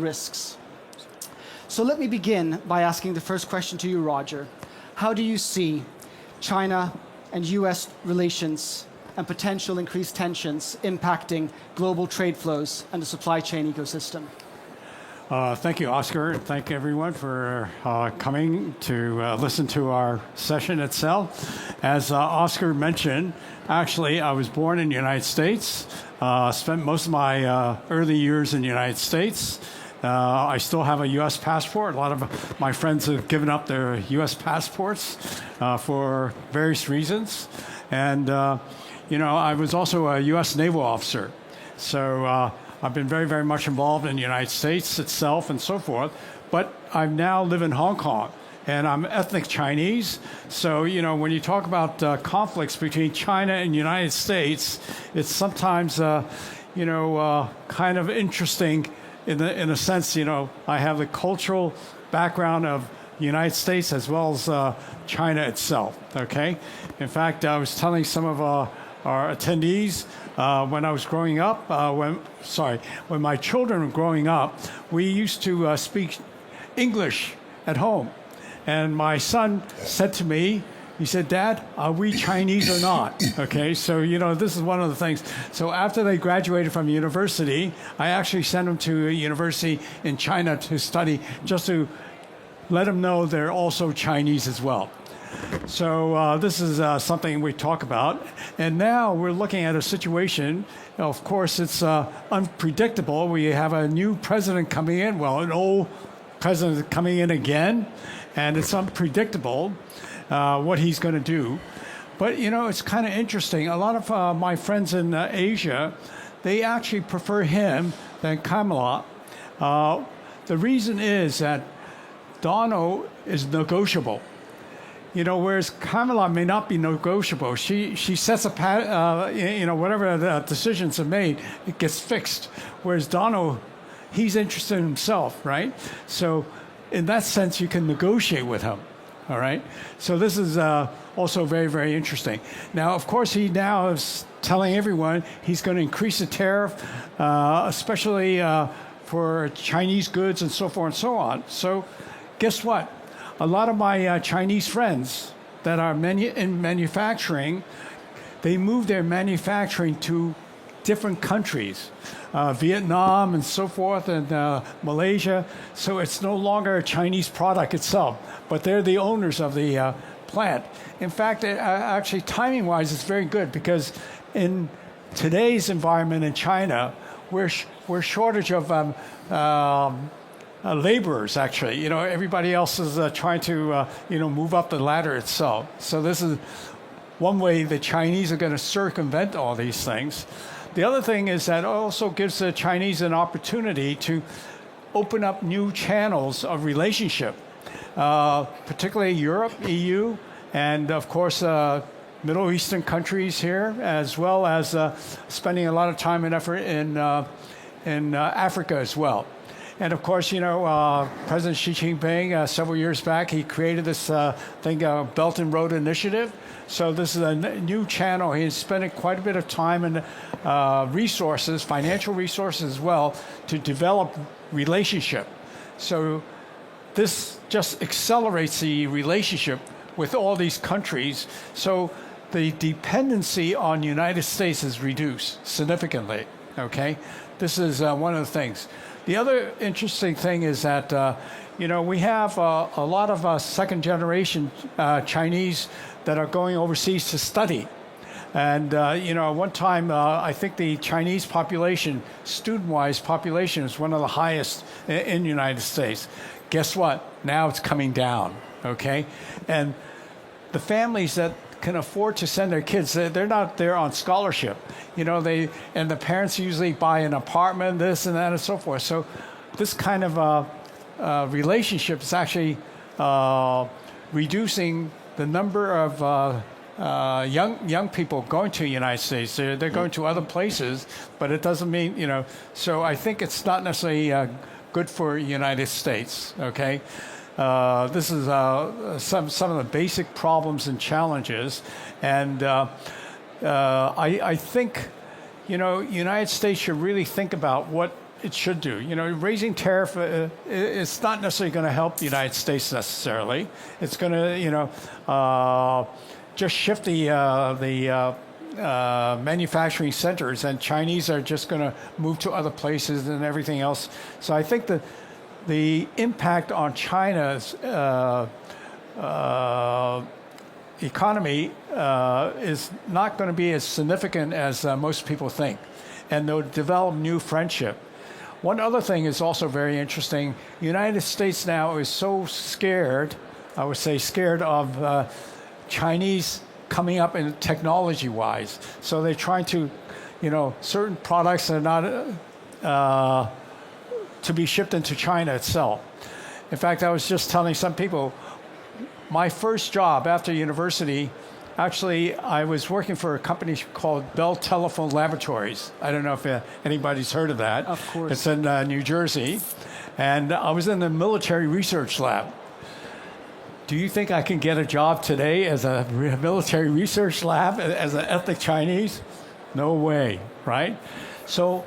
risks. So let me begin by asking the first question to you, Roger. How do you see China and U.S. relations and potential increased tensions impacting global trade flows and the supply chain ecosystem? Thank you, Oscar. Thank everyone for coming to listen to our session itself. As Oscar mentioned, actually, I was born in the United States, spent most of my early years in the United States. I still have a U.S. passport. A lot of my friends have given up their U.S. passports for various reasons. And, I was also a U.S. naval officer. So I've been very, very much involved in the United States itself and so forth. But I now live in Hong Kong, and I'm ethnic Chinese. So, when you talk about conflicts between China and the United States, it's sometimes, kind of interesting in a sense. I have the cultural background of the United States as well as China itself, okay? In fact, I was telling some of our attendees when I was growing up, when my children were growing up, we used to speak English at home. And my son said to me, he said, "Dad, are we Chinese or not?" Okay, so, this is one of the things. So after they graduated from university, I actually sent them to a university in China to study, just to let them know they're also Chinese as well. So this is something we talk about. And now we're looking at a situation. Of course, it's unpredictable. We have a new president coming in, an old president coming in again, and it's unpredictable what he's going to do. But, it's kind of interesting. A lot of my friends in Asia, they actually prefer him than Kamala. The reason is that Donald is negotiable. Whereas Kamala may not be negotiable. She sets a whatever the decisions are made, it gets fixed. Whereas Donald, he's interested in himself, right? So in that sense, you can negotiate with him, all right? So this is also very, very interesting. Now, of course, he now is telling everyone he's going to increase the tariff, especially for Chinese goods and so forth and so on. So guess what? A lot of my Chinese friends that are in manufacturing, they move their manufacturing to different countries, Vietnam and so forth, and Malaysia. So it's no longer a Chinese product itself, but they're the owners of the plant. In fact, actually, timing-wise, it's very good because in today's environment in China, we're shortage of laborers, actually. Everybody else is trying to, move up the ladder itself. So this is one way the Chinese are going to circumvent all these things. The other thing is that it also gives the Chinese an opportunity to open up new channels of relationship, particularly Europe, EU, and of course, Middle Eastern countries here, as well as spending a lot of time and effort in Africa as well. And of course, President Xi Jinping, several years back, he created this Belt and Road Initiative. So this is a new channel. He's spending quite a bit of time and resources, financial resources as well, to develop relationship. So this just accelerates the relationship with all these countries. So the dependency on the United States is reduced significantly, okay? This is one of the things. The other interesting thing is that, we have a lot of second-generation Chinese that are going overseas to study. And, at one time, I think the Chinese population, student-wise population, is one of the highest in the United States. Guess what? Now it's coming down, okay? And the families that can afford to send their kids, they're not there on scholarship. And the parents usually buy an apartment, this and that and so forth. So this kind of relationship is actually reducing the number of young people going to the United States. They're going to other places, but it doesn't mean, so I think it's not necessarily good for the United States, okay? This is some of the basic problems and challenges. And I think, United States should really think about what it should do. You know, raising tariff it's not necessarily going to help the United States necessarily. It's going to, you know, just shift the manufacturing centers, and Chinese are just going to move to other places and everything else. So I think that the impact on China's economy is not going to be as significant as most people think, and they'll develop new friendship. One other thing is also very interesting. The United States now is so scared, I would say scared of Chinese coming up in technology-wise. So they're trying to, you know, certain products are not to be shipped into China itself. In fact, I was just telling some people, my first job after university, actually, I was working for a company called Bell Telephone Laboratories. I don't know if anybody's heard of that. Of course. It's in New Jersey. And I was in the military research lab. Do you think I can get a job today as a military research lab as an ethnic Chinese? No way, right? So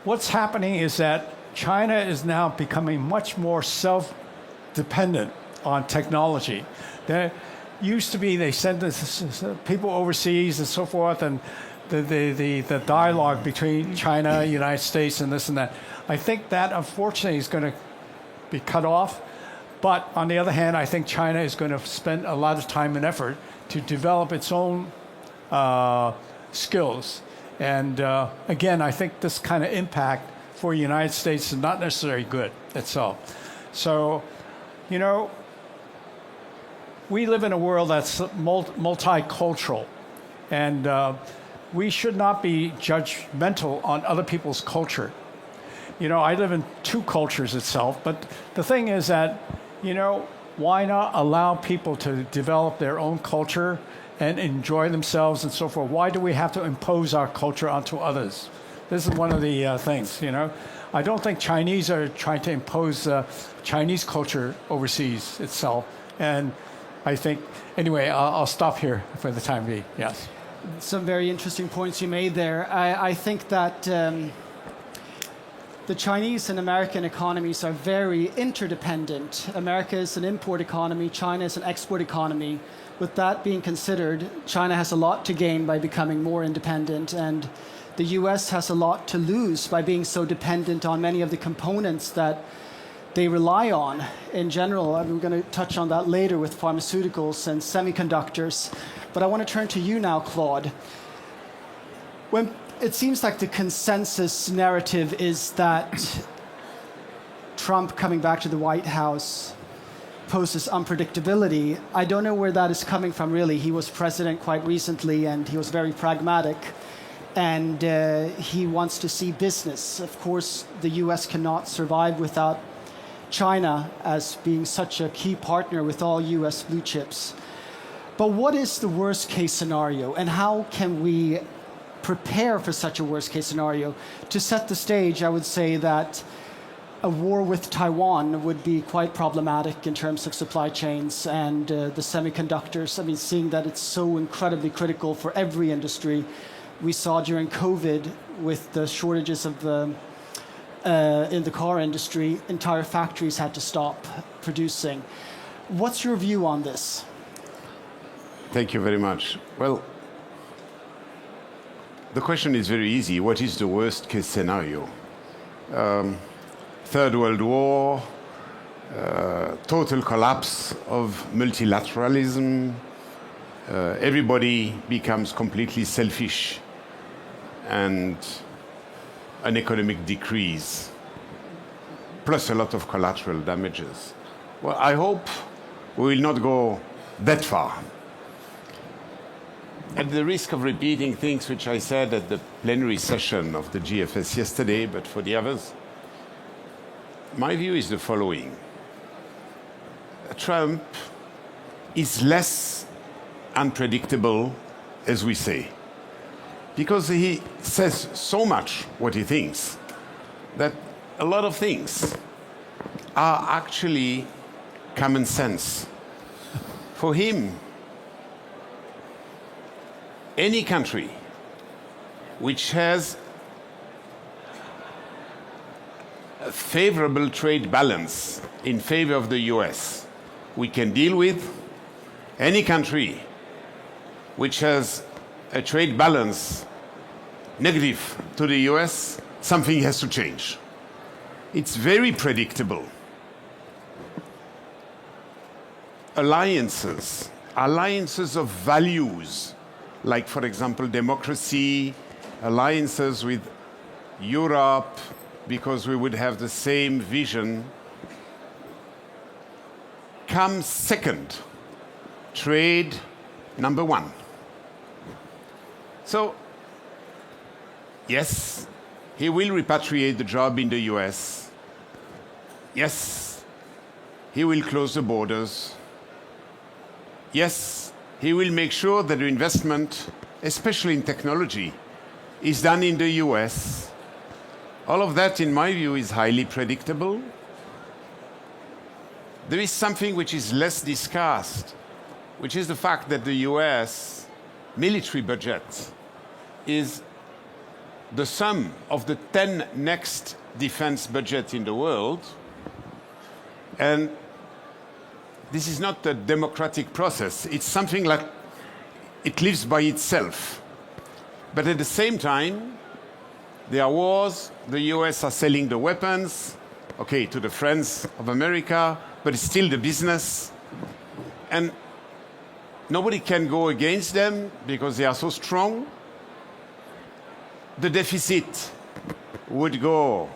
what's happening is that China is now becoming much more self-dependent on technology. There used to be they send people overseas and so forth, and the dialogue between China, United States, and this and that. I think that unfortunately is going to be cut off. But on the other hand, I think China is going to spend a lot of time and effort to develop its own skills. And again, I think this kind of impact for the United States is not necessarily good itself. So, you know, we live in a world that's multicultural, and we should not be judgmental on other people's culture. You know, I live in two cultures itself, but the thing is that, you know, why not allow people to develop their own culture and enjoy themselves and so forth? Why do we have to impose our culture onto others? This is one of the things, you know. I don't think Chinese are trying to impose Chinese culture overseas itself. And I think, anyway, I'll stop here for the time being, yes. Some very interesting points you made there. I think that the Chinese and American economies are very interdependent. America is an import economy, China is an export economy. With that being considered, China has a lot to gain by becoming more independent, and the US has a lot to lose by being so dependent on many of the components that they rely on in general. I'm going to touch on that later with pharmaceuticals and semiconductors. But I want to turn to you now, Claude. When it seems like the consensus narrative is that Trump coming back to the White House poses unpredictability. I don't know where that is coming from, really. He was president quite recently, and he was very pragmatic. And he wants to see business. Of course, the US cannot survive without China as being such a key partner with all US blue chips. But what is the worst case scenario, and how can we prepare for such a worst case scenario? To set the stage, I would say that a war with Taiwan would be quite problematic in terms of supply chains and the semiconductors. I mean, seeing that it's so incredibly critical for every industry. We saw during COVID with the shortages of in the car industry, entire factories had to stop producing. What's your view on this? Thank you very much. Well, the question is very easy. What is the worst case scenario? Third World War, total collapse of multilateralism, everybody becomes completely selfish, and an economic decrease, plus a lot of collateral damages. Well, I hope we will not go that far. At the risk of repeating things which I said at the plenary session of the GFS yesterday, but for the others, my view is the following. Trump is less unpredictable, as we say, because he says so much what he thinks that a lot of things are actually common sense. For him, any country which has favorable trade balance in favor of the US, we can deal with. Any country which has a trade balance negative to the US, something has to change. It's very predictable. Alliances of values, like, for example, democracy, alliances with Europe, because we would have the same vision, comes second. Trade, number one. So, yes, he will repatriate the job in the US. Yes, he will close the borders. Yes, he will make sure that the investment, especially in technology, is done in the US. All of that, in my view, is highly predictable. There is something which is less discussed, which is the fact that the US military budget is the sum of the 10 next defense budgets in the world. And this is not a democratic process. It's something like it lives by itself. But at the same time, there are wars, the US are selling the weapons, okay, to the friends of America, but it's still the business. And nobody can go against them because they are so strong. The deficit would go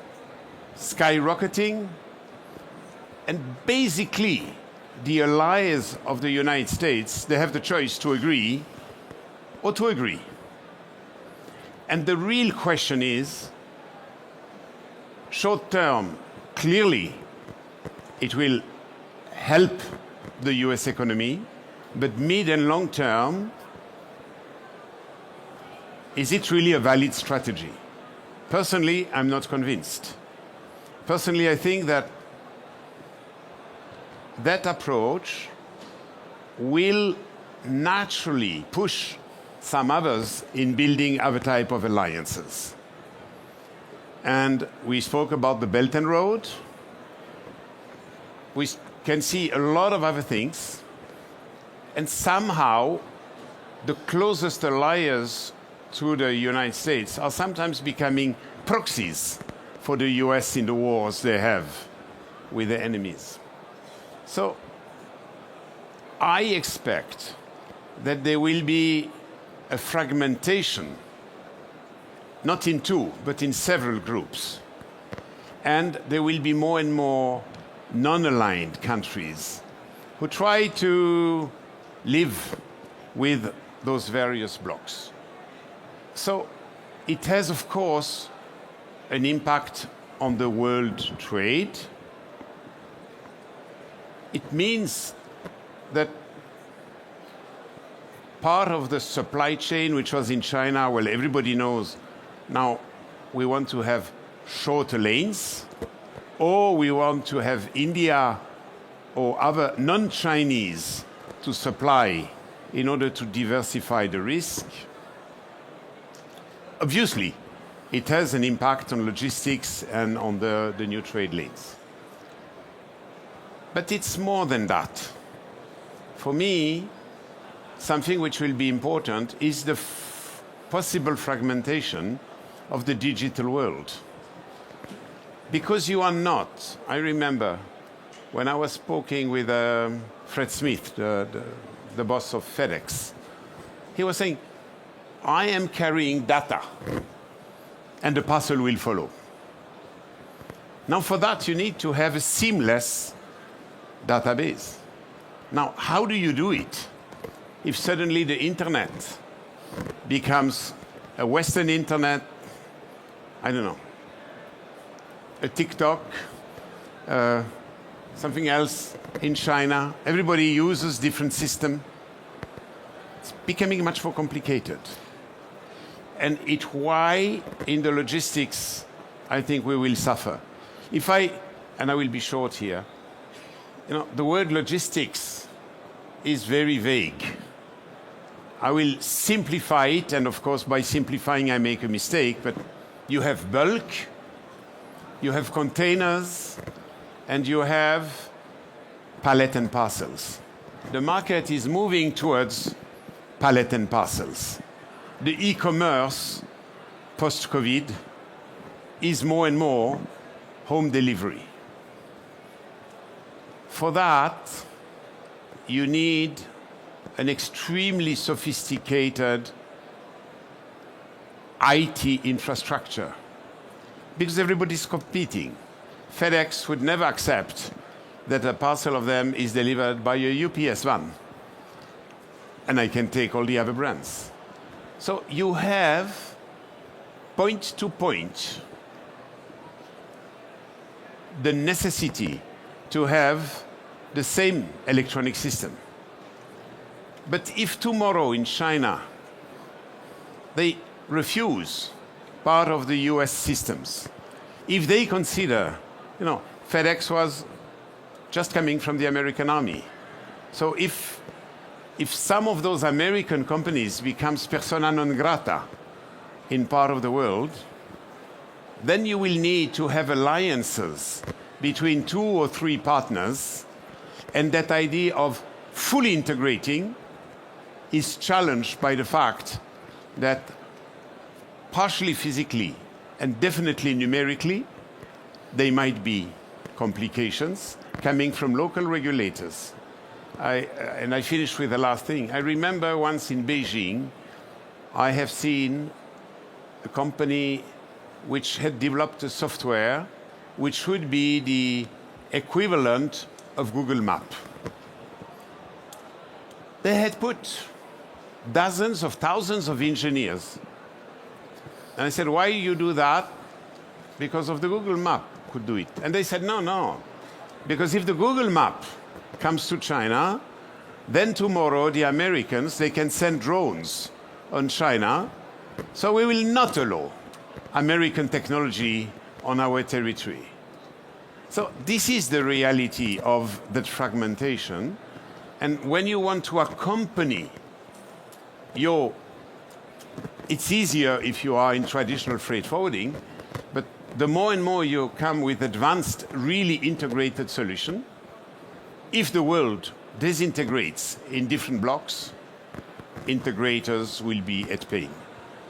skyrocketing. And basically, the allies of the United States, they have the choice to agree or to agree. And the real question is, short term, clearly, it will help the US economy, but mid and long term, is it really a valid strategy? Personally, I'm not convinced. Personally, I think that that approach will naturally push some others in building other type of alliances. And we spoke about the Belt and Road. We can see a lot of other things. And somehow, the closest allies to the United States are sometimes becoming proxies for the US in the wars they have with their enemies. So I expect that there will be a fragmentation, not in two, but in several groups. And there will be more and more non-aligned countries who try to live with those various blocs. So it has, of course, an impact on the world trade. It means that part of the supply chain, which was in China, well, everybody knows now we want to have shorter lanes, or we want to have India or other non-Chinese to supply in order to diversify the risk. Obviously, it has an impact on logistics and on the new trade lanes. But it's more than that. For me, something which will be important is the possible fragmentation of the digital world. Because you are not, I remember when I was speaking with Fred Smith, the boss of FedEx, he was saying, I am carrying data and the parcel will follow. Now for that you need to have a seamless database. Now how do you do it if suddenly the internet becomes a Western internet, I don't know, a TikTok, something else in China, everybody uses different system. It's becoming much more complicated. And it's why in the logistics, I think we will suffer. And I will be short here, the word logistics is very vague. I will simplify it, and of course by simplifying I make a mistake, but you have bulk, you have containers, and you have pallet and parcels. The market is moving towards pallet and parcels. The e-commerce post-COVID is more and more home delivery. For that, you need an extremely sophisticated IT infrastructure because everybody's competing. FedEx would never accept that a parcel of them is delivered by a UPS van. And I can take all the other brands. So you have point to point the necessity to have the same electronic system. But if tomorrow in China they refuse part of the US systems, if they consider, FedEx was just coming from the American army. So if some of those American companies becomes persona non grata in part of the world, then you will need to have alliances between 2 or 3 partners, and that idea of fully integrating is challenged by the fact that partially physically and definitely numerically, there might be complications coming from local regulators. And I finish with the last thing. I remember once in Beijing, I have seen a company which had developed a software which would be the equivalent of Google Maps. They had put dozens of thousands of engineers. And I said, why you do that? Because of the Google Map could do it. And they said, no. Because if the Google Map comes to China, then tomorrow the Americans, they can send drones on China. So we will not allow American technology on our territory. So this is the reality of that fragmentation. And when you want to accompany it's easier if you are in traditional freight forwarding, but the more and more you come with advanced, really integrated solution, if the world disintegrates in different blocks, integrators will be at pain.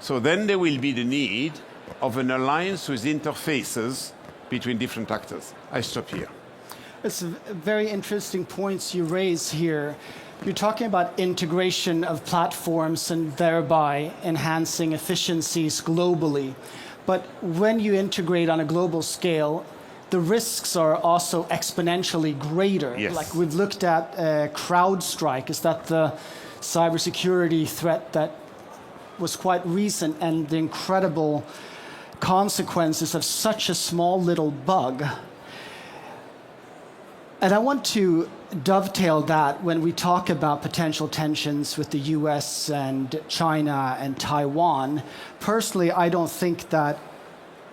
So then there will be the need of an alliance with interfaces between different actors. I stop here. It's very interesting points you raise here. You're talking about integration of platforms and thereby enhancing efficiencies globally. But when you integrate on a global scale, the risks are also exponentially greater. Yes. Like we've looked at CrowdStrike. Is that the cybersecurity threat that was quite recent, and the incredible consequences of such a small little bug? And I want to dovetail that when we talk about potential tensions with the US and China and Taiwan. Personally, I don't think that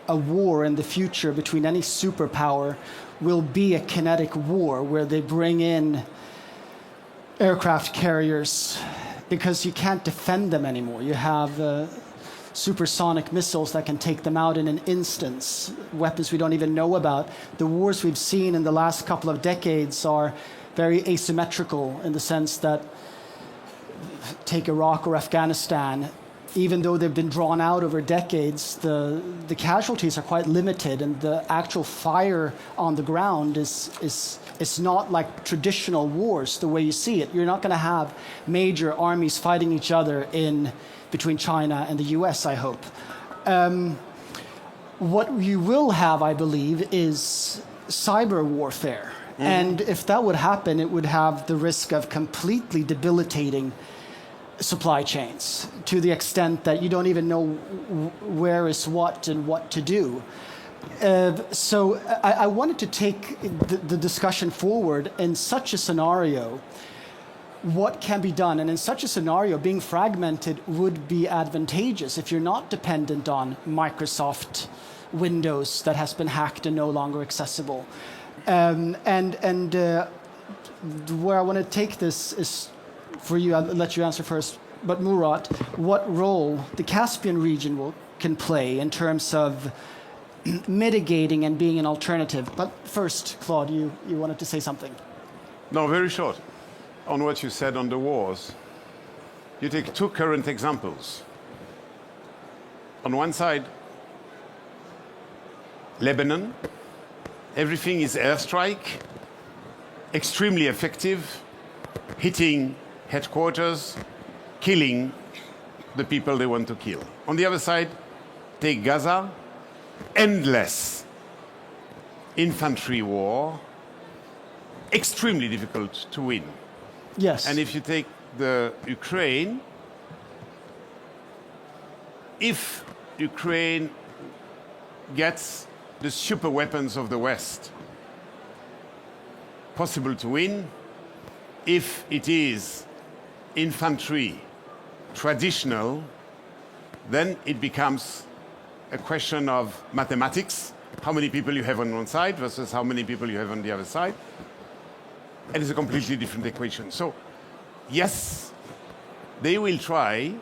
a war in the future between any superpower will be a kinetic war where they bring in aircraft carriers, because you can't defend them anymore. You have supersonic missiles that can take them out in an instant, weapons we don't even know about. The wars we've seen in the last couple of decades are very asymmetrical in the sense that, take Iraq or Afghanistan, even though they've been drawn out over decades, the casualties are quite limited, and the actual fire on the ground is not like traditional wars the way you see it. You're not going to have major armies fighting each other between China and the US, I hope. What you will have, I believe, is cyber warfare. Mm-hmm. And if that would happen, it would have the risk of completely debilitating supply chains to the extent that you don't even know where is what and what to do. So I wanted to take the discussion forward in such a scenario. What can be done? And in such a scenario, being fragmented would be advantageous if you're not dependent on Microsoft Windows that has been hacked and no longer accessible. Where I want to take this is for you. I'll let you answer first. But Murat, what role the Caspian region can play in terms of mitigating and being an alternative. But first, Claude, you wanted to say something. No, very short. On what you said on the wars, you take two current examples. On one side, Lebanon, everything is airstrike, extremely effective, hitting headquarters, killing the people they want to kill. On the other side, take Gaza, endless infantry war, extremely difficult to win. Yes. And if you take the Ukraine, if Ukraine gets the super weapons of the West, possible to win. If it is infantry, traditional, then it becomes a question of mathematics, how many people you have on one side versus how many people you have on the other side. And it's a completely different equation. So, yes, they will try,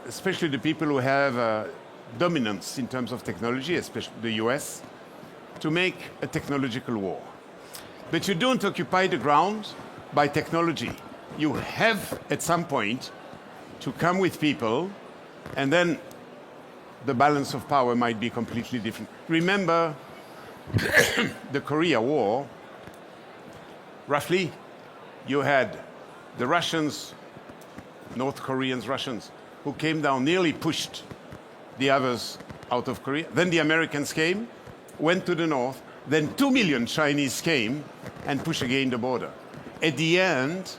especially the people who have dominance in terms of technology, especially the US, to make a technological war. But you don't occupy the ground by technology. You have, at some point, to come with people, and then the balance of power might be completely different. Remember the Korea War. Roughly, you had the Russians, North Koreans, Russians, who came down, nearly pushed the others out of Korea. Then the Americans came, went to the north. Then 2 million Chinese came and pushed again the border. At the end,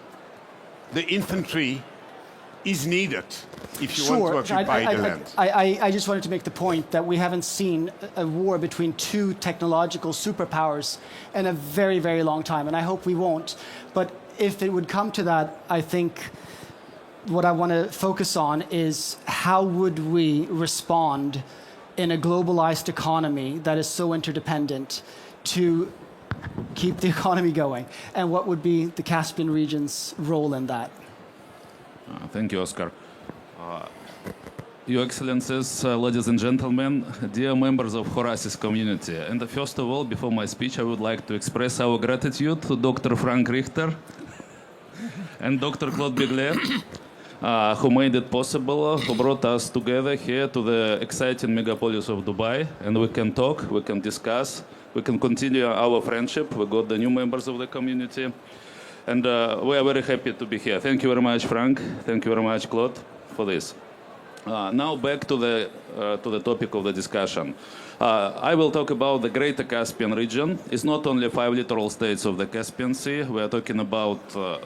the infantry is needed if you want to occupy the land. I just wanted to make the point that we haven't seen a war between two technological superpowers in a very, very long time, and I hope we won't. But if it would come to that, I think what I want to focus on is how would we respond in a globalized economy that is so interdependent to keep the economy going, and what would be the Caspian region's role in that? Thank you, Oscar. Your Excellencies, ladies and gentlemen, dear members of Horasis community, and first of all, before my speech, I would like to express our gratitude to Dr. Frank Richter and Dr. Claude Béglé, who made it possible, who brought us together here to the exciting megapolis of Dubai, and we can talk, we can discuss, we can continue our friendship. We got the new members of the community, and we are very happy to be here. Thank you very much, Frank. Thank you very much, Claude, for this. Now back to the topic of the discussion. I will talk about the Greater Caspian region. It's not only 5 littoral states of the Caspian Sea. We are talking about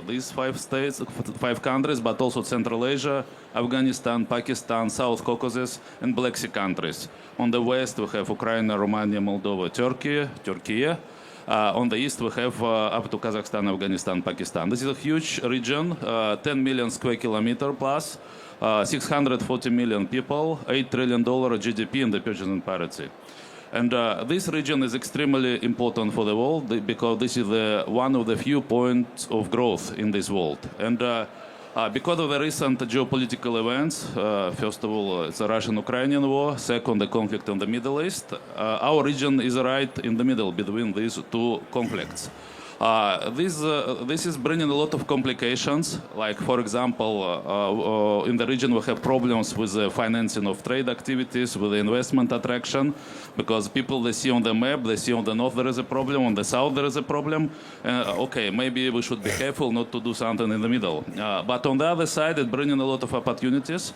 these 5 states, 5 countries, but also Central Asia, Afghanistan, Pakistan, South Caucasus, and Black Sea countries. On the west, we have Ukraine, Romania, Moldova, Turkey. On the east, we have up to Kazakhstan, Afghanistan, Pakistan. This is a huge region, 10 million square kilometer plus. 640 million people, $8 trillion GDP in the purchasing parity. And this region is extremely important for the world because this is one of the few points of growth in this world. And because of the recent geopolitical events, first of all, it's the Russian-Ukrainian war, second, the conflict in the Middle East, our region is right in the middle between these two conflicts. This is bringing a lot of complications, like, for example, in the region we have problems with the financing of trade activities, with the investment attraction, because people, they see on the map, they see on the north there is a problem, on the south there is a problem. Okay, maybe we should be careful not to do something in the middle. But on the other side, it's bringing a lot of opportunities,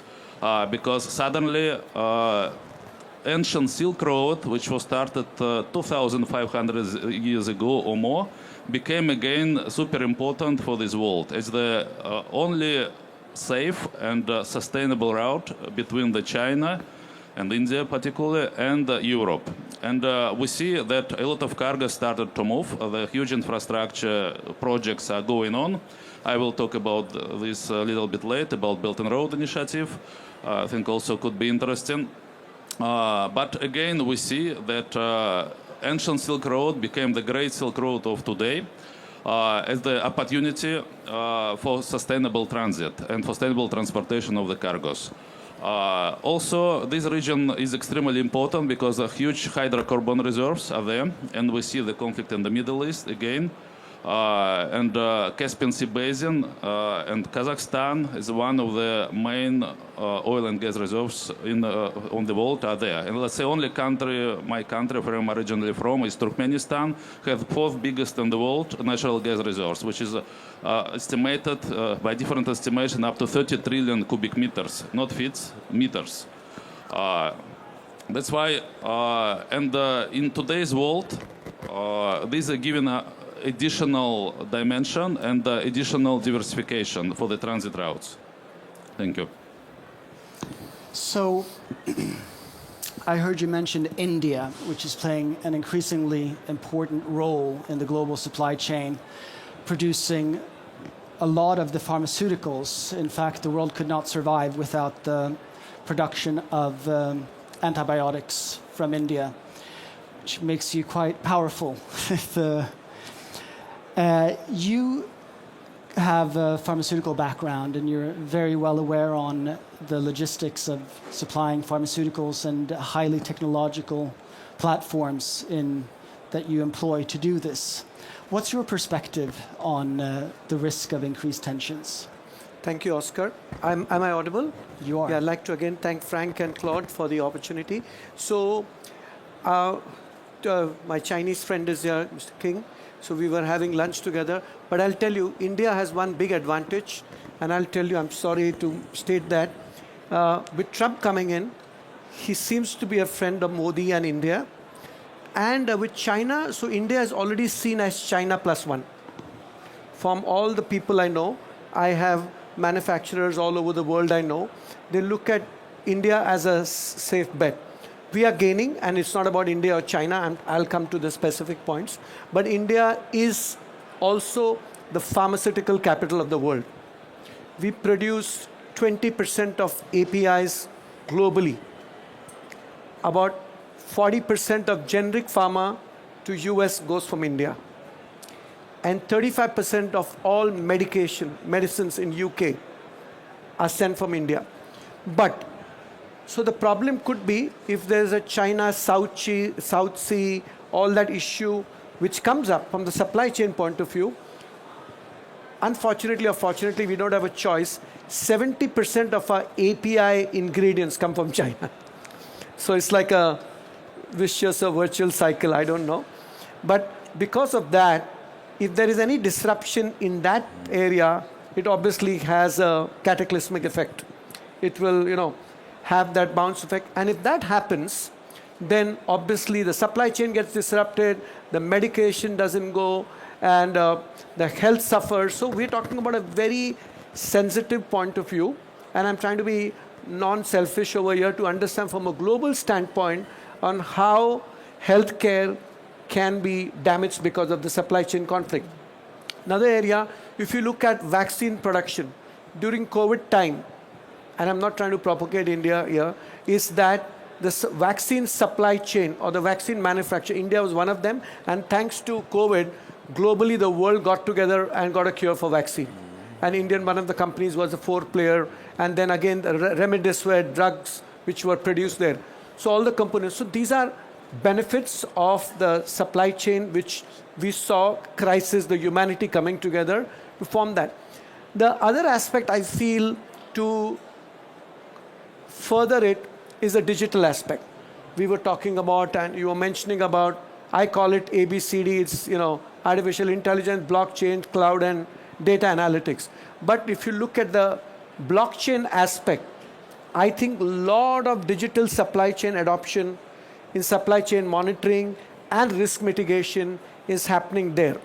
because suddenly ancient Silk Road, which was started 2,500 years ago or more, became again super important for this world. It's the only safe and sustainable route between the China and India particularly and Europe. And we see that a lot of cargo started to move. The huge infrastructure projects are going on. I will talk about this a little bit later, about Belt and Road Initiative. I think also could be interesting. But again, we see that ancient Silk Road became the Great Silk Road of today as the opportunity for sustainable transit and sustainable transportation of the cargoes. Also, this region is extremely important because huge hydrocarbon reserves are there, and we see the conflict in the Middle East again. And Caspian Sea Basin and Kazakhstan is one of the main oil and gas reserves on the world are there. And let's say only country, my country where I'm originally from, is Turkmenistan, have fourth biggest in the world natural gas reserves, which is estimated by different estimation up to 30 trillion cubic meters, not feet, meters. That's why, in today's world, these are given additional dimension and additional diversification for the transit routes. Thank you. So, I heard you mention India, which is playing an increasingly important role in the global supply chain, producing a lot of the pharmaceuticals. In fact, the world could not survive without the production of antibiotics from India, which makes you quite powerful. You have a pharmaceutical background, and you're very well aware on the logistics of supplying pharmaceuticals and highly technological platforms that you employ to do this. What's your perspective on the risk of increased tensions? Thank you, Oscar. Am I audible? You are. Yeah, I'd like to again thank Frank and Claude for the opportunity. So, my Chinese friend is here, Mr. King. So we were having lunch together. But I'll tell you, India has one big advantage. And I'll tell you, I'm sorry to state that. With Trump coming in, he seems to be a friend of Modi and India. And with China, so India is already seen as China +1. From all the people I know, I have manufacturers all over the world I know, they look at India as a safe bet. We are gaining, and it's not about India or China, and I'll come to the specific points. But India is also the pharmaceutical capital of the world. We produce 20% of APIs globally. About 40% of generic pharma to US goes from India. And 35% of all medicines in UK are sent from India. But so the problem could be if there's a China, South Sea, all that issue which comes up from the supply chain point of view. Unfortunately or fortunately, we don't have a choice. 70% of our API ingredients come from China. So it's like a vicious or virtual cycle, I don't know. But because of that, if there is any disruption in that area, it obviously has a cataclysmic effect. It will, have that bounce effect. And if that happens, then obviously the supply chain gets disrupted, the medication doesn't go, and the health suffers. So we're talking about a very sensitive point of view. And I'm trying to be non-selfish over here to understand from a global standpoint on how healthcare can be damaged because of the supply chain conflict. Another area, if you look at vaccine production, during COVID time, and I'm not trying to propagate India here, is that the vaccine supply chain or the vaccine manufacture, India was one of them, and thanks to COVID, globally the world got together and got a cure for vaccine. And Indian, one of the companies was a fourth player, and then again the remdesivir drugs which were produced there. So all the components, so these are benefits of the supply chain which we saw crisis, the humanity coming together to form that. The other aspect I feel to further it is a digital aspect. We were talking about, and you were mentioning about, I call it ABCD, it's artificial intelligence, blockchain, cloud, and data analytics. But if you look at the blockchain aspect, I think a lot of digital supply chain adoption in supply chain monitoring and risk mitigation is happening there.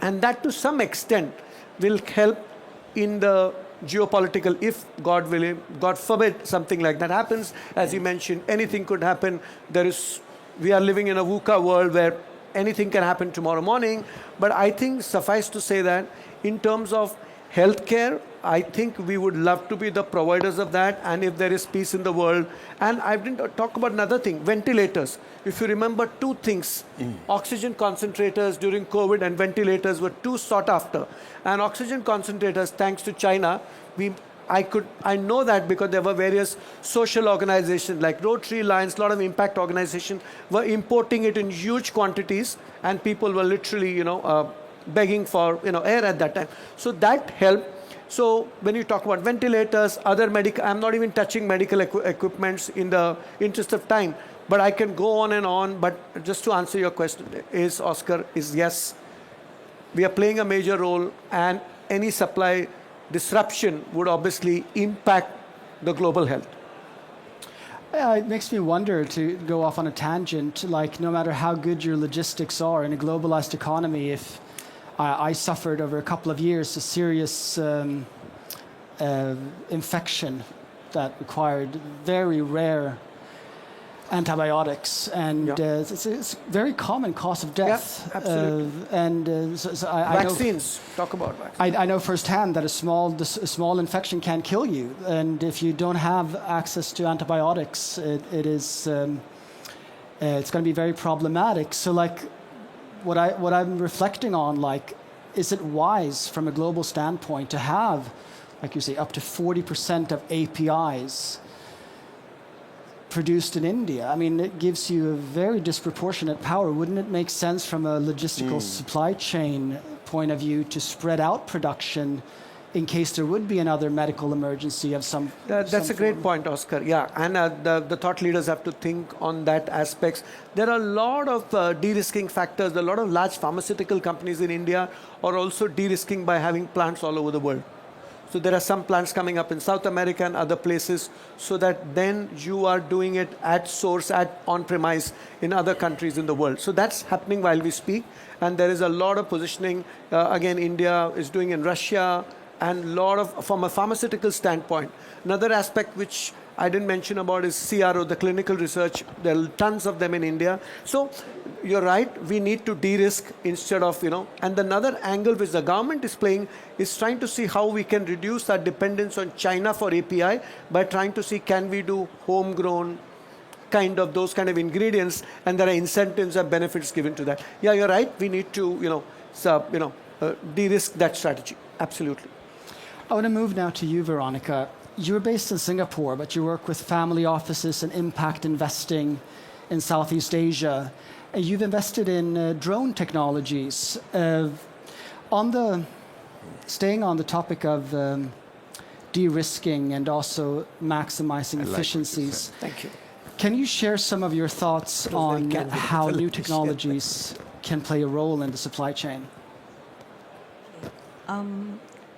And that to some extent will help in the geopolitical, if God willing, God forbid something like that happens. As you mentioned, anything could happen. We are living in a VUCA world where anything can happen tomorrow morning. But I think suffice to say that in terms of healthcare, I think we would love to be the providers of that, and if there is peace in the world. And I didn't talk about another thing, ventilators. If you remember two things, oxygen concentrators during COVID and ventilators were too sought after. And oxygen concentrators, thanks to China, I know that because there were various social organizations like Rotary, Lions, a lot of impact organizations were importing it in huge quantities, and people were literally, begging for, air at that time. So that helped. So when you talk about ventilators, other medical, I'm not even touching medical equipments in the interest of time, but I can go on and on. But just to answer your question, Oscar, is yes, we are playing a major role, and any supply disruption would obviously impact the global health. It makes me wonder, to go off on a tangent, like no matter how good your logistics are in a globalized economy, if I suffered over a couple of years a serious infection that required very rare antibiotics, and it's a very common cause of death. Yeah, absolutely. So Vaccines, talk about vaccines. I know firsthand that a small infection can kill you, and if you don't have access to antibiotics, it's going to be very problematic. So, like, what I'm reflecting on, like, is it wise from a global standpoint to have, like you say, up to 40% of APIs produced in India? I mean, it gives you a very disproportionate power. Wouldn't it make sense from a logistical supply chain point of view to spread out production in case there would be another medical emergency of some That's a great point, Oscar. Yeah, and the thought leaders have to think on that aspects. There are a lot of de-risking factors. A lot of large pharmaceutical companies in India are also de-risking by having plants all over the world. So there are some plants coming up in South America and other places, so that then you are doing it at source, at on-premise in other countries in the world. So that's happening while we speak. And there is a lot of positioning. Again, India is doing in Russia, and a lot of, from a pharmaceutical standpoint. Another aspect which I didn't mention about is CRO, the clinical research. There are tons of them in India. So you're right, we need to de-risk instead of, and another angle which the government is playing is trying to see how we can reduce our dependence on China for API by trying to see, can we do homegrown those kind of ingredients, and there are incentives and benefits given to that. Yeah, you're right, we need to, de-risk that strategy. Absolutely. I want to move now to you, Veronica. You're based in Singapore, but you work with family offices and impact investing in Southeast Asia. You've invested in drone technologies. Staying on the topic of de-risking and also maximizing efficiencies. Thank you. Can you share some of your thoughts on how new technologies can play a role in the supply chain?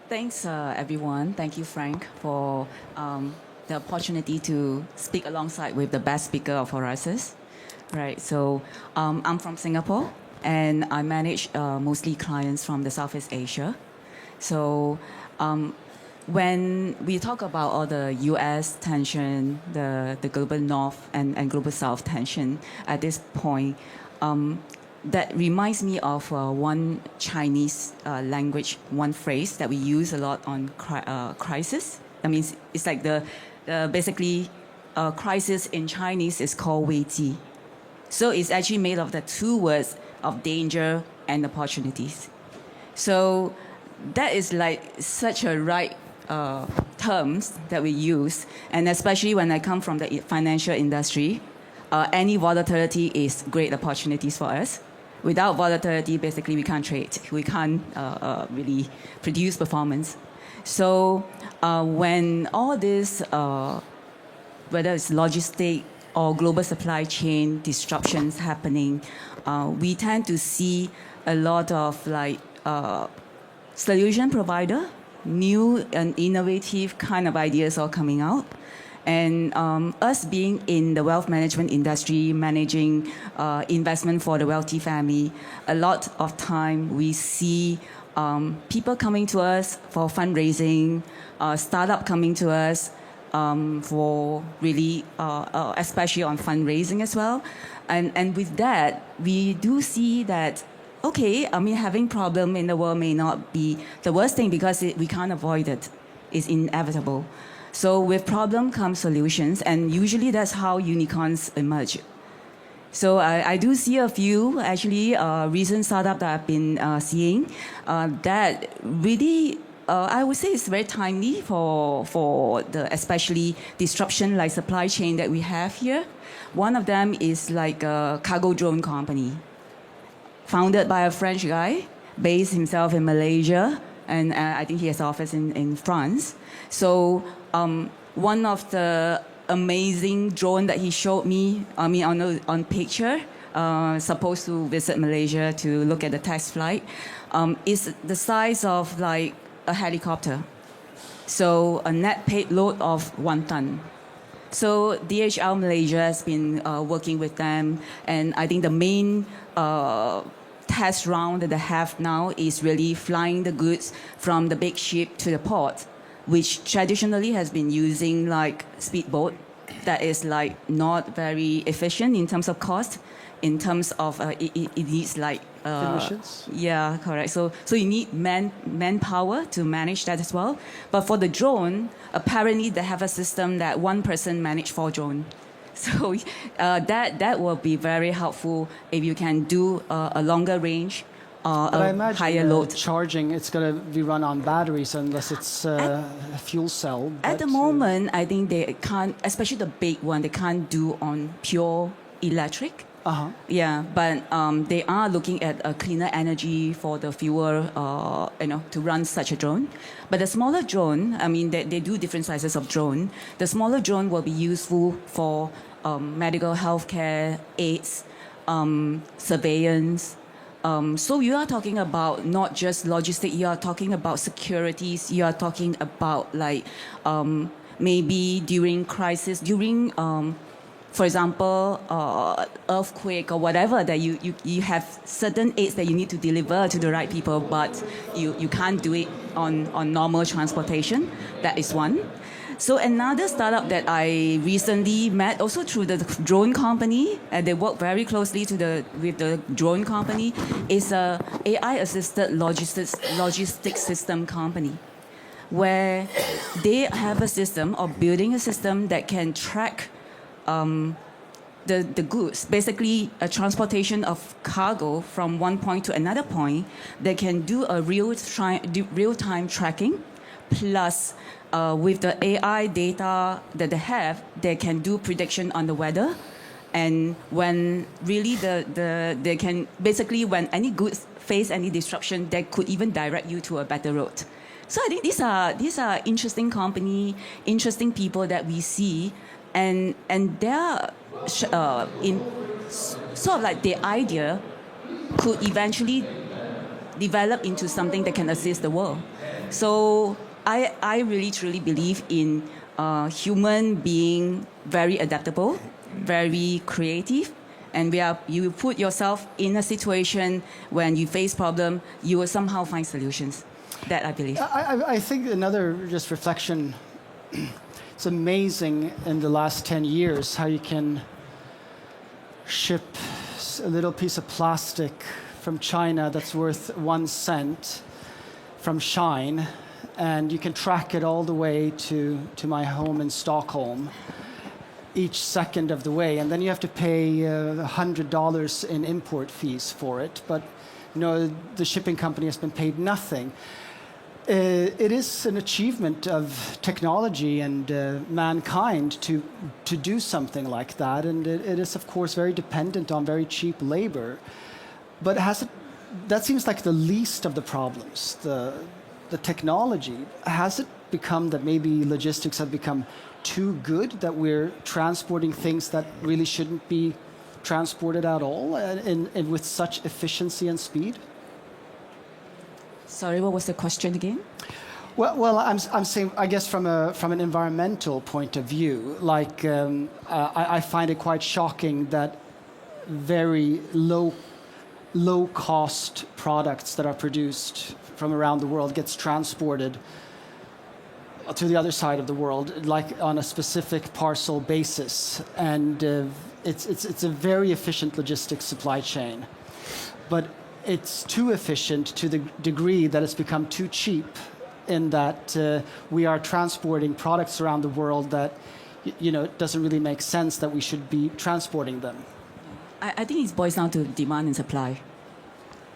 Thanks, everyone. Thank you, Frank, for the opportunity to speak alongside with the best speaker of Horasis. Right. So I'm from Singapore, and I manage mostly clients from the Southeast Asia. So when we talk about all the U.S. tension, the global North and global South tension at this point, that reminds me of one Chinese language, one phrase that we use a lot on crisis. I mean, it's like basically crisis in Chinese is called 危机. So it's actually made of the two words of danger and opportunities. So that is like such a right terms that we use, and especially when I come from the financial industry, any volatility is great opportunities for us. Without volatility, basically, we can't trade. We can't really produce performance. So when all this, whether it's logistic or global supply chain disruptions happening, we tend to see a lot of solution provider, new and innovative kind of ideas all coming out. And us being in the wealth management industry, managing investment for the wealthy family, a lot of time we see people coming to us for fundraising, startup coming to us for really, especially on fundraising as well. And with that, we do see that, okay, I mean, having problem in the world may not be the worst thing because we can't avoid it. It's inevitable. So with problem comes solutions, and usually that's how unicorns emerge. So I do see a few, actually, recent startup that I've been seeing that really I would say it's very timely for the especially disruption like supply chain that we have here. One of them is like a cargo drone company, founded by a French guy, based himself in Malaysia, and I think he has office in France. So one of the amazing drone that he showed me, on picture, supposed to visit Malaysia to look at the test flight, is the size of like a helicopter. So a net payload of 1 ton. So DHL Malaysia has been working with them, and I think the main test round that they have now is really flying the goods from the big ship to the port, which traditionally has been using like speedboat that is like not very efficient in terms of cost, in terms of it needs like Emissions? Yeah, correct. So you need manpower to manage that as well. But for the drone, apparently they have a system that one person manage 4 drones. So that will be very helpful if you can do a longer range, But I a imagine higher load. charging, it's going to be run on batteries unless it's a fuel cell. At the moment, I think they can't, especially the big one, they can't do on pure electric. Uh-huh. Yeah, but they are looking at a cleaner energy for the fuel, to run such a drone. But the smaller drone, I mean, they do different sizes of drone. The smaller drone will be useful for medical healthcare aids, surveillance. So you are talking about not just logistics, you are talking about securities, you are talking about like maybe during crisis, during for example, earthquake or whatever, that you have certain aids that you need to deliver to the right people, but you can't do it on normal transportation. That is one. So another startup that I recently met, also through the drone company, and they work very closely with the drone company, is a AI-assisted logistics system company, where they have a system or building a system that can track the goods, basically a transportation of cargo from one point to another point. They can do a real-time tracking, plus with the AI data that they have, they can do prediction on the weather. And when really they can, basically when any goods face any disruption, they could even direct you to a better route. So I think these are interesting company, interesting people that we see. And they are in sort of like the idea could eventually develop into something that can assist the world. So I really truly believe in human being very adaptable, very creative, and you put yourself in a situation when you face problem, you will somehow find solutions. That I believe. I think another just reflection. It's amazing in the last 10 years how you can ship a little piece of plastic from China that's worth 1 cent from Shine, and you can track it all the way to my home in Stockholm each second of the way, and then you have to pay $100 in import fees for it, but the shipping company has been paid nothing. It is an achievement of technology and mankind to do something like that, and it is of course very dependent on very cheap labor. But that seems like the least of the problems. The technology, has it become that maybe logistics have become too good, that we're transporting things that really shouldn't be transported at all, and with such efficiency and speed? Sorry, what was the question again? Well, I'm saying, I guess from an environmental point of view, like I find it quite shocking that very low cost products that are produced from around the world gets transported to the other side of the world, like on a specific parcel basis, and it's a very efficient logistics supply chain, but it's too efficient to the degree that it's become too cheap, in that we are transporting products around the world that, it doesn't really make sense that we should be transporting them. I think it boils down to demand and supply,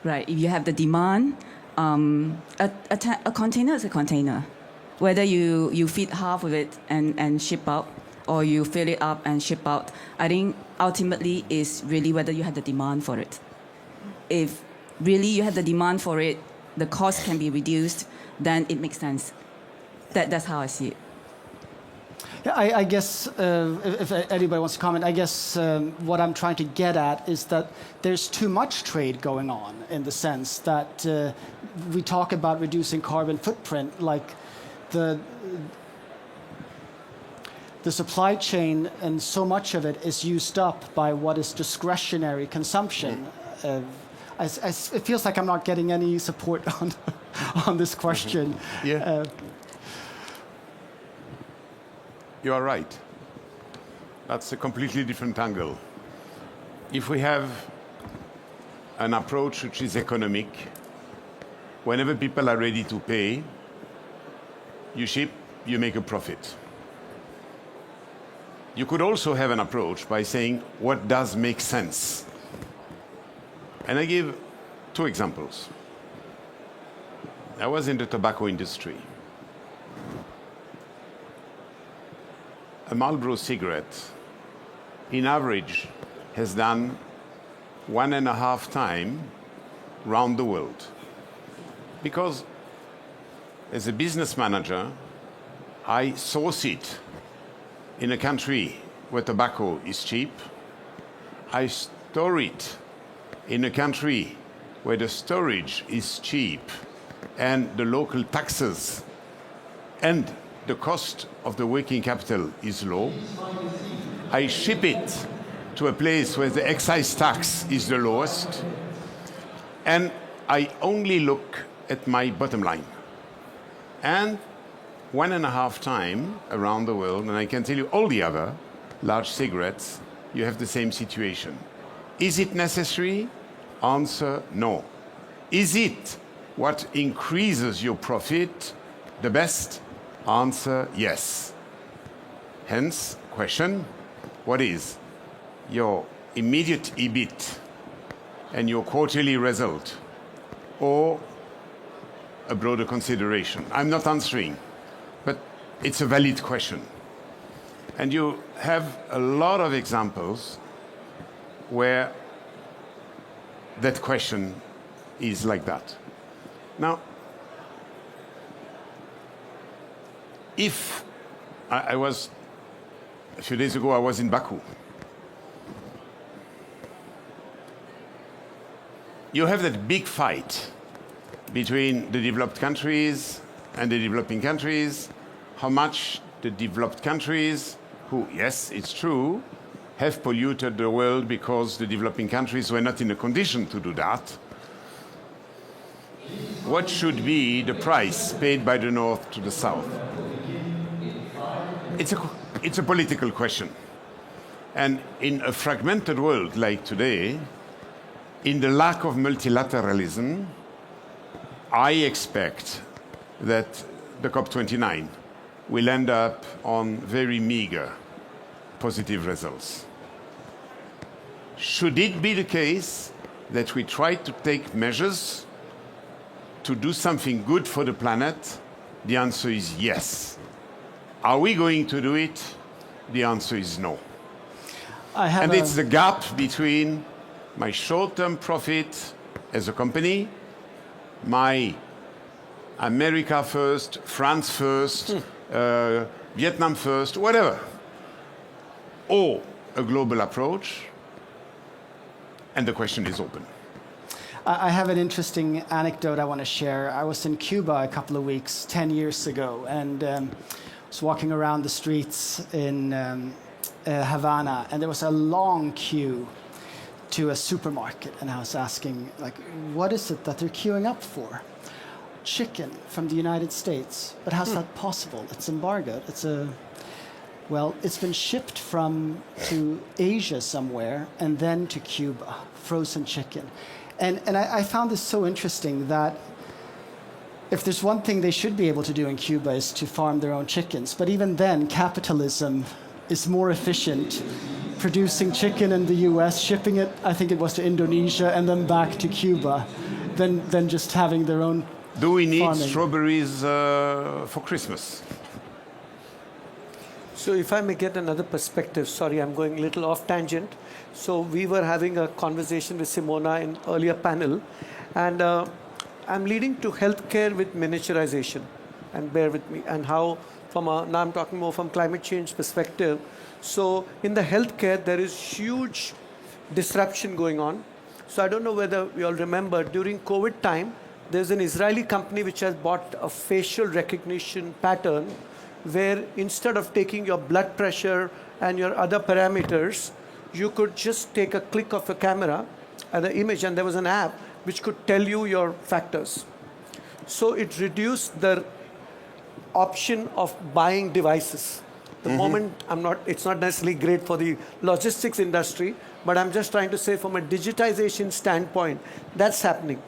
right? If you have the demand, a container is a container. Whether you feed half of it and ship out, or you fill it up and ship out, I think ultimately is really whether you have the demand for it. If really you have the demand for it, the cost can be reduced, then it makes sense. That's how I see it. Yeah, I guess if anybody wants to comment, I guess what I'm trying to get at is that there's too much trade going on, in the sense that we talk about reducing carbon footprint, like the supply chain, and so much of it is used up by what is discretionary consumption. It feels like I'm not getting any support on this question. Yeah. You are right. That's a completely different angle. If we have an approach which is economic, whenever people are ready to pay, you ship, you make a profit. You could also have an approach by saying, what does make sense? And I give 2 examples. I was in the tobacco industry. A Marlboro cigarette, in average, has done 1.5 times round the world. Because as a business manager, I source it in a country where tobacco is cheap. I store it in a country where the storage is cheap and the local taxes and the cost of the working capital is low. I ship it to a place where the excise tax is the lowest, and I only look at my bottom line. And 1.5 times around the world, and I can tell you all the other large cigarettes, you have the same situation. Is it necessary? Answer, no. Is it what increases your profit the best? Answer, yes. Hence, question, what is your immediate EBIT and your quarterly result, or a broader consideration? I'm not answering, but it's a valid question. And you have a lot of examples where that question is like that. Now, if I was, a few days ago, I was in Baku. You have that big fight between the developed countries and the developing countries, how much the developed countries, who, yes, it's true, have polluted the world because the developing countries were not in a condition to do that. What should be the price paid by the North to the South? It's a political question. And in a fragmented world like today, in the lack of multilateralism, I expect that the COP29 will end up on very meager positive results. Should it be the case that we try to take measures to do something good for the planet? The answer is yes. Are we going to do it? The answer is no. And it's the gap between my short-term profit as a company, my America first, France first, Vietnam first, whatever, or a global approach, and the question is open. I have an interesting anecdote I want to share. I was in Cuba a couple of weeks, 10 years ago, and was walking around the streets in Havana, and there was a long queue to a supermarket, and I was asking, like, what is it that they're queuing up for? Chicken from the United States. But how's that possible? It's embargoed. It's been shipped to Asia somewhere and then to Cuba, frozen chicken. And I found this so interesting that if there's one thing they should be able to do in Cuba is to farm their own chickens. But even then, capitalism is more efficient. Producing chicken in the U.S., shipping it, I think it was to Indonesia, and then back to Cuba, than just having their own. Do we need farming. strawberries for Christmas? So if I may get another perspective, sorry, I'm going a little off tangent. So we were having a conversation with Simona in earlier panel, and I'm leading to healthcare with miniaturization, and bear with me, and how now I'm talking more from climate change perspective. So in the healthcare, there is huge disruption going on. So I don't know whether you all remember, during COVID time, there's an Israeli company which has bought a facial recognition pattern where instead of taking your blood pressure and your other parameters, you could just take a click of a camera and the image, and there was an app which could tell you your factors. So it reduced the option of buying devices. The moment it's not necessarily great for the logistics industry, but I'm just trying to say from a digitization standpoint, that's happening.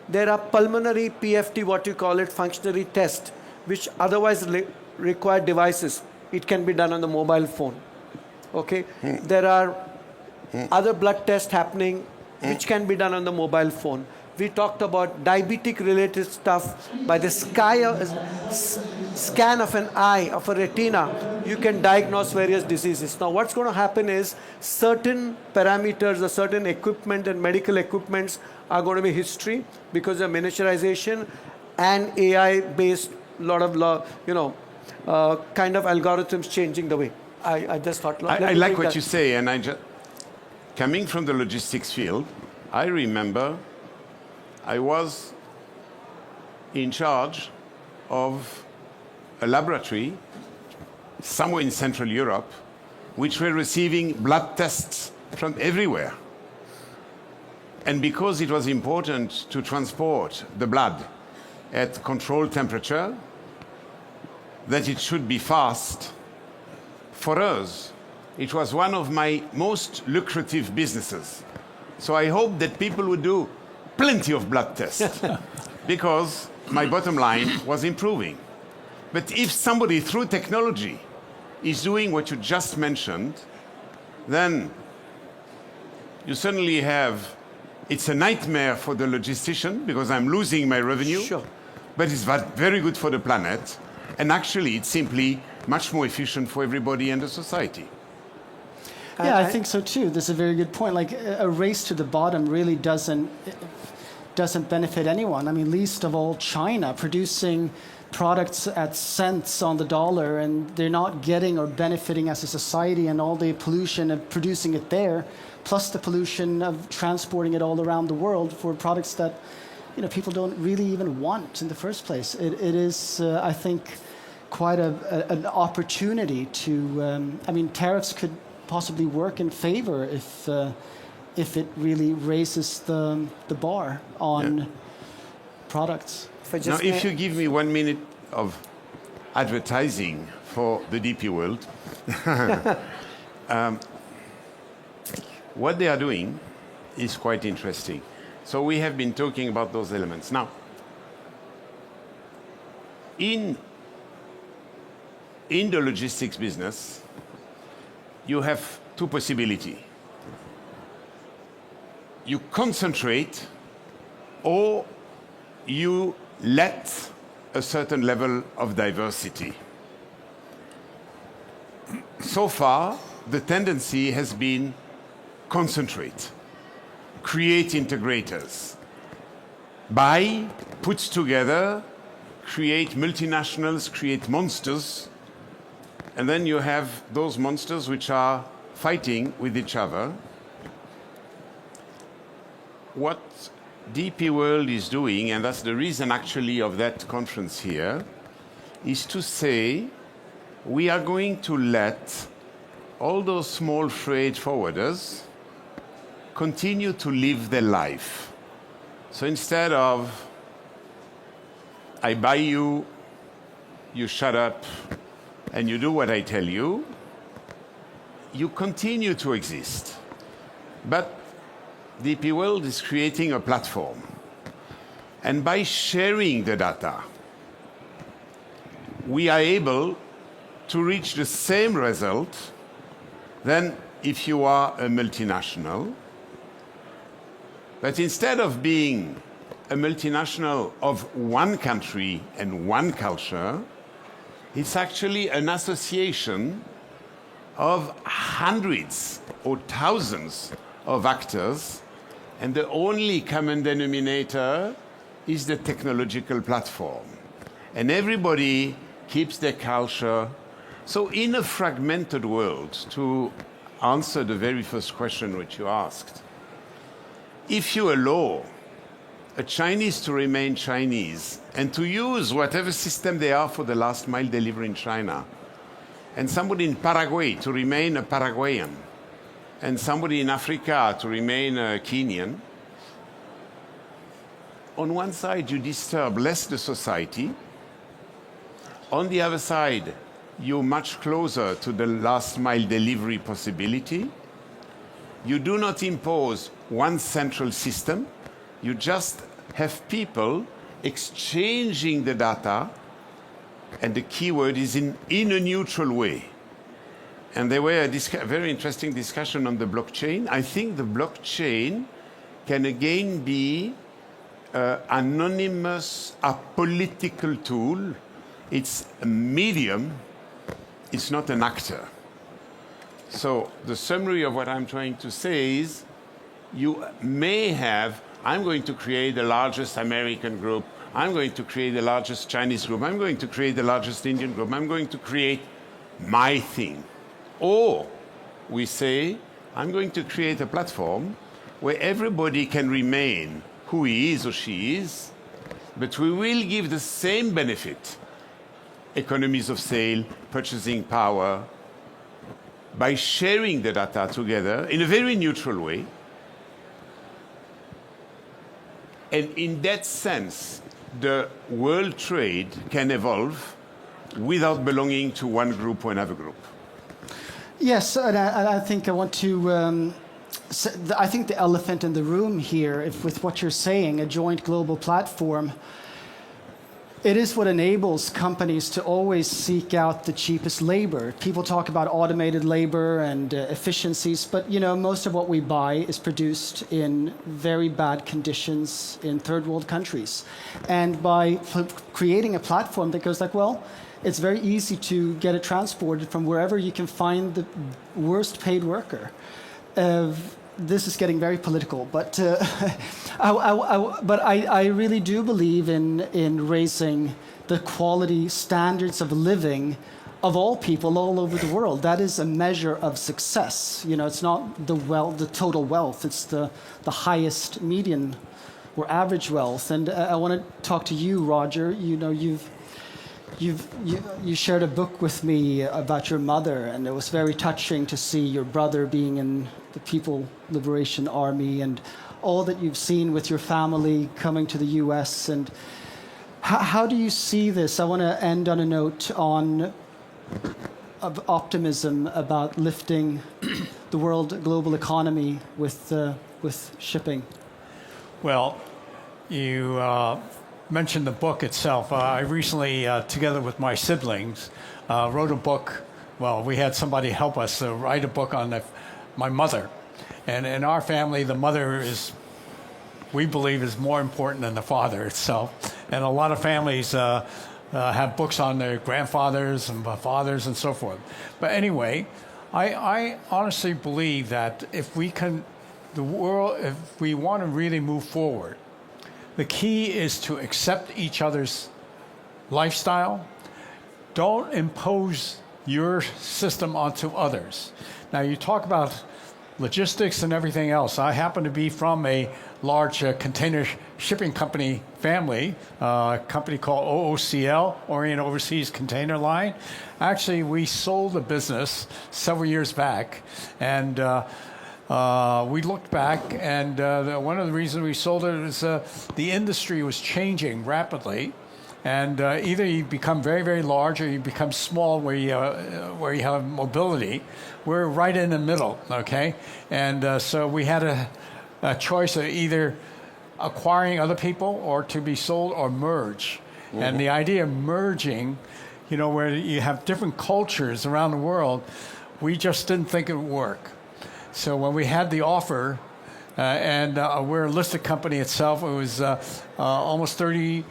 There are pulmonary PFT, what you call it, functionary test, which otherwise require devices. It can be done on the mobile phone. Okay? There are other blood tests happening, which can be done on the mobile phone. We talked about diabetic-related stuff. By the scan of an eye, of a retina, you can diagnose various diseases. Now, what's going to happen is certain parameters or certain equipment and medical equipments are going to be history because of miniaturization and AI-based lot of kind of algorithms changing the way. I just thought. I like what you say, and coming from the logistics field, I remember I was in charge of a laboratory somewhere in Central Europe, which were receiving blood tests from everywhere. And because it was important to transport the blood at controlled temperature, that it should be fast, for us, it was one of my most lucrative businesses. So I hope that people would do plenty of blood tests because my bottom line was improving. But if somebody through technology is doing what you just mentioned, then you suddenly have, it's a nightmare for the logistician because I'm losing my revenue, Sure. but it's very good for the planet. And actually, it's simply much more efficient for everybody and the society. Yeah, I think so too. This is a very good point. Like a race to the bottom really doesn't benefit anyone. I mean, least of all China, producing products at cents on the dollar, and they're not getting or benefiting as a society, and all the pollution of producing it there, plus the pollution of transporting it all around the world for products that people don't really even want in the first place. It is, I think, quite an opportunity to. I mean, tariffs could possibly work in favor if it really raises the bar on products. Now, if you give me 1 minute of advertising for the DP world, what they are doing is quite interesting. So we have been talking about those elements. Now, in the logistics business, you have two possibilities. You concentrate or you let a certain level of diversity. So far, the tendency has been concentrate, create integrators, buy, put together, create multinationals, create monsters, and then you have those monsters which are fighting with each other. What DP World is doing, and that's the reason actually of that conference here, is to say we are going to let all those small freight forwarders continue to live their life. So instead of I buy you, you shut up, and you do what I tell you, you continue to exist. But DP World is creating a platform. And by sharing the data, we are able to reach the same result than if you are a multinational. But instead of being a multinational of one country and one culture. It's actually an association of hundreds or thousands of actors, and the only common denominator is the technological platform. And everybody keeps their culture. So in a fragmented world, to answer the very first question which you asked, if you allow a Chinese to remain Chinese and to use whatever system they are for the last mile delivery in China, and somebody in Paraguay to remain a Paraguayan, and somebody in Africa to remain a Kenyan, on one side you disturb less the society, on the other side you're much closer to the last mile delivery possibility. You do not impose one central system, you just have people exchanging the data, and the key word is in a neutral way. And there were a very interesting discussion on the blockchain. I think the blockchain can again be an anonymous, apolitical tool. It's a medium, it's not an actor. So the summary of what I'm trying to say is, you may have, I'm going to create the largest American group, I'm going to create the largest Chinese group, I'm going to create the largest Indian group, I'm going to create my thing. Or we say, I'm going to create a platform where everybody can remain who he is or she is, but we will give the same benefit, economies of scale, purchasing power, by sharing the data together in a very neutral way. And in that sense, the world trade can evolve without belonging to one group or another group. Yes, and I think I want to. I think the elephant in the room here, with what you're saying, a joint global platform, it is what enables companies to always seek out the cheapest labor. People talk about automated labor and efficiencies, but most of what we buy is produced in very bad conditions in third world countries. And by creating a platform that goes like, well, it's very easy to get it transported from wherever you can find the worst paid worker. This is getting very political, but I really do believe in raising the quality standards of living of all people all over the world. That is a measure of success. It's not the total wealth; it's the highest median or average wealth. And I want to talk to you, Roger. You shared a book with me about your mother, and it was very touching to see your brother being in the People Liberation Army and all that you've seen with your family coming to the U.S. And how do you see this? I want to end on a note of optimism about lifting the world global economy with shipping. Well, you mentioned the book itself. I recently, together with my siblings, wrote a book. Well, we had somebody help us write a book on my mother. And in our family, the mother we believe, is more important than the father itself. And a lot of families have books on their grandfathers and fathers and so forth. But anyway, I honestly believe that if we want to really move forward, the key is to accept each other's lifestyle. Don't impose your system onto others. Now, you talk about logistics and everything else. I happen to be from a large container shipping company family, a company called OOCL, Orient Overseas Container Line. Actually, we sold the business several years back, and we looked back, and one of the reasons we sold it is the industry was changing rapidly, and either you become very, very large or you become small where you have mobility. We're right in the middle, okay? And so we had a choice of either acquiring other people or to be sold or merge. Mm-hmm. And the idea of merging, where you have different cultures around the world, we just didn't think it would work. So when we had the offer, We're a listed company itself. It was almost 30%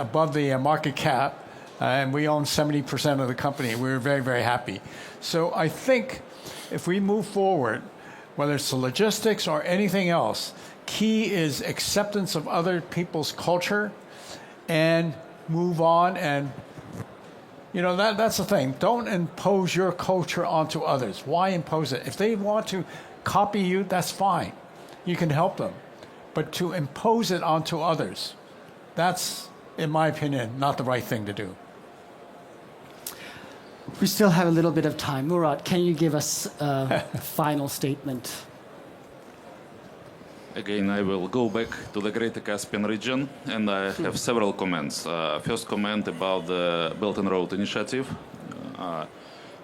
above the market cap, and we own 70% of the company. We were very, very happy. So I think if we move forward, whether it's the logistics or anything else, key is acceptance of other people's culture and move on. And that's the thing. Don't impose your culture onto others. Why impose it? If they want to copy you, that's fine. You can help them. But to impose it onto others, that's, in my opinion, not the right thing to do. We still have a little bit of time. Murat, can you give us a final statement? Again, I will go back to the Greater Caspian region, and I have several comments. First comment about the Belt and Road Initiative,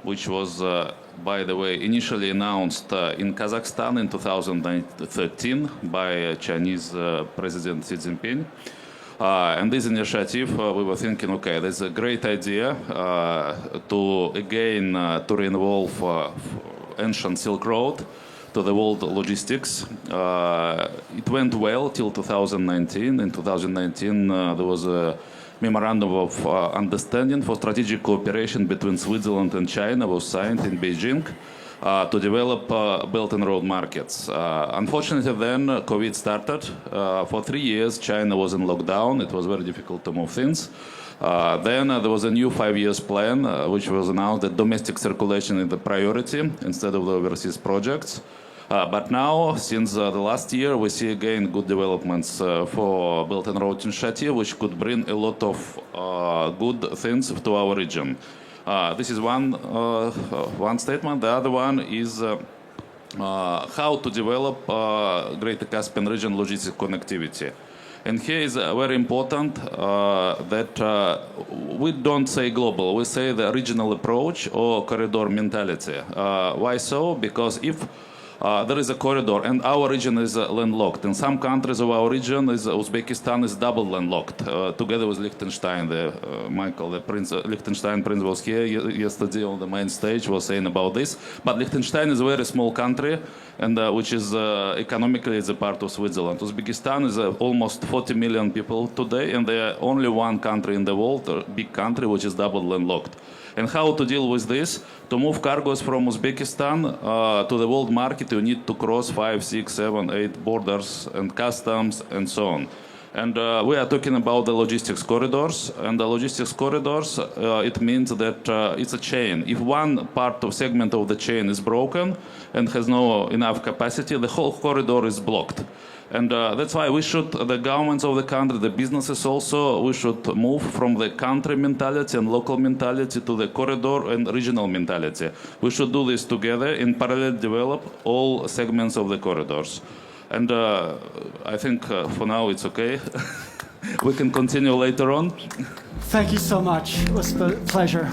which was, by the way, initially announced in Kazakhstan in 2013 by Chinese President Xi Jinping. And this initiative, we were thinking, okay, there's a great idea to re-involve ancient Silk Road to the world logistics. It went well till 2019. In 2019, there was a memorandum of understanding for strategic cooperation between Switzerland and China was signed in Beijing to develop Belt and Road markets. Unfortunately, then COVID started. For 3 years, China was in lockdown. It was very difficult to move things. Then there was a new 5-year plan, which was announced that domestic circulation is the priority instead of the overseas projects. But now, since the last year, we see again good developments for Belt and Road Initiative, which could bring a lot of good things to our region. This is one statement. The other one is how to develop Greater Caspian region logistic connectivity. And here is very important that we don't say global, we say the regional approach or corridor mentality. Why so? Because if there is a corridor, and our region is landlocked. In some countries of our region, Uzbekistan is double landlocked, together with Liechtenstein. Michael, the Liechtenstein prince was here yesterday on the main stage, was saying about this. But Liechtenstein is a very small country, and which is economically is a part of Switzerland. Uzbekistan is almost 40 million people today, and they are only one country in the world, a big country, which is double landlocked. And how to deal with this? To move cargoes from Uzbekistan to the world market, you need to cross 5, 6, 7, 8 borders and customs and so on. And we are talking about the logistics corridors. And the logistics corridors, it means that it's a chain. If one part of segment of the chain is broken and has no enough capacity, the whole corridor is blocked. And that's why we should, the governments of the country, the businesses also, we should move from the country mentality and local mentality to the corridor and regional mentality. We should do this together and parallel develop all segments of the corridors. And I think for now it's okay. We can continue later on. Thank you so much. It was a pleasure.